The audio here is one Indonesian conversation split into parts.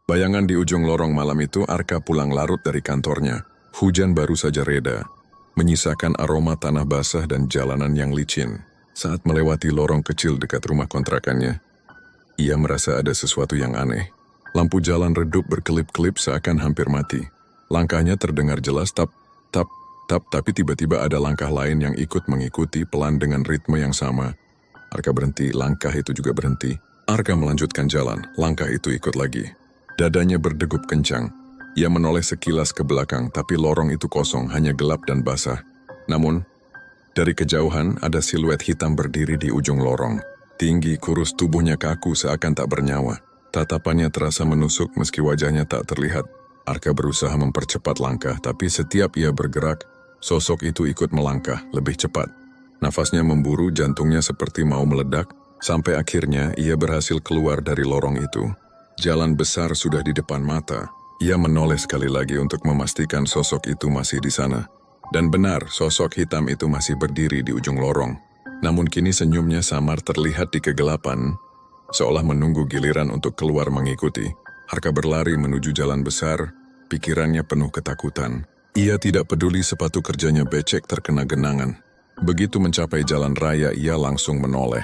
Bayangan di ujung lorong malam itu, Arka pulang larut dari kantornya. Hujan baru saja reda, menyisakan aroma tanah basah dan jalanan yang licin. Saat melewati lorong kecil dekat rumah kontrakannya, ia merasa ada sesuatu yang aneh. Lampu jalan redup berkelip-kelip seakan hampir mati. Langkahnya terdengar jelas tap, tap, tap, tapi tiba-tiba ada langkah lain yang ikut mengikuti pelan dengan ritme yang sama. Arka berhenti, langkah itu juga berhenti. Arka melanjutkan jalan, langkah itu ikut lagi. Dadanya berdegup kencang. Ia menoleh sekilas ke belakang, tapi lorong itu kosong, hanya gelap dan basah. Namun, dari kejauhan ada siluet hitam berdiri di ujung lorong. Tinggi, kurus, tubuhnya kaku seakan tak bernyawa. Tatapannya terasa menusuk meski wajahnya tak terlihat. Arka berusaha mempercepat langkah, tapi setiap ia bergerak, sosok itu ikut melangkah lebih cepat. Nafasnya memburu, jantungnya seperti mau meledak, sampai akhirnya ia berhasil keluar dari lorong itu. Jalan besar sudah di depan mata. Ia menoleh sekali lagi untuk memastikan sosok itu masih di sana. Dan benar, sosok hitam itu masih berdiri di ujung lorong. Namun kini senyumnya samar terlihat di kegelapan, seolah menunggu giliran untuk keluar mengikuti. Arka berlari menuju jalan besar, pikirannya penuh ketakutan. Ia tidak peduli sepatu kerjanya becek terkena genangan. Begitu mencapai jalan raya, ia langsung menoleh.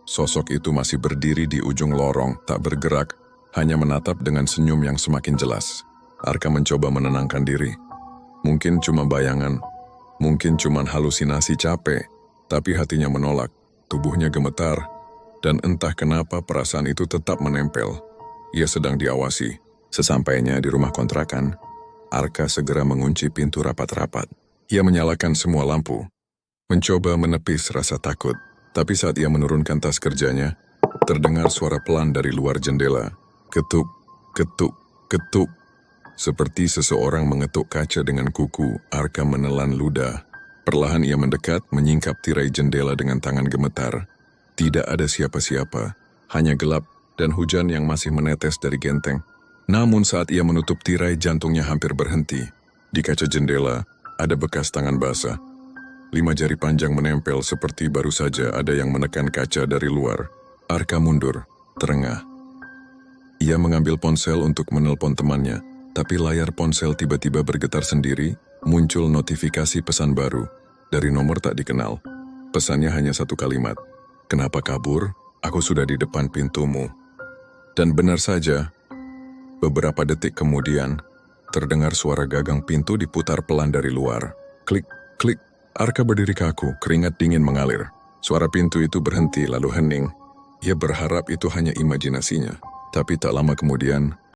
Sosok itu masih berdiri di ujung lorong, tak bergerak, hanya menatap dengan senyum yang semakin jelas. Arka mencoba menenangkan diri. Mungkin cuma bayangan, mungkin cuma halusinasi capek, tapi hatinya menolak, tubuhnya gemetar, dan entah kenapa perasaan itu tetap menempel. Ia sedang diawasi. Sesampainya di rumah kontrakan, Arka segera mengunci pintu rapat-rapat. Ia menyalakan semua lampu, mencoba menepis rasa takut. Tapi saat ia menurunkan tas kerjanya, terdengar suara pelan dari luar jendela. Ketuk, ketuk, ketuk. Seperti seseorang mengetuk kaca dengan kuku, Arka menelan ludah. Perlahan ia mendekat, menyingkap tirai jendela dengan tangan gemetar. Tidak ada siapa-siapa, hanya gelap dan hujan yang masih menetes dari genteng. Namun saat ia menutup tirai, jantungnya hampir berhenti. Di kaca jendela, ada bekas tangan basah. 5 jari panjang menempel seperti baru saja ada yang menekan kaca dari luar. Arka mundur, terengah. Ia mengambil ponsel untuk menelpon temannya, tapi layar ponsel tiba-tiba bergetar sendiri, muncul notifikasi pesan baru dari nomor tak dikenal. Pesannya hanya satu kalimat. Kenapa kabur? Aku sudah di depan pintumu. Dan benar saja, beberapa detik kemudian, terdengar suara gagang pintu diputar pelan dari luar. Klik, klik. Arka berdiri kaku, keringat dingin mengalir. Suara pintu itu berhenti lalu hening. Ia berharap itu hanya imajinasinya. Tapi tak lama kemudian,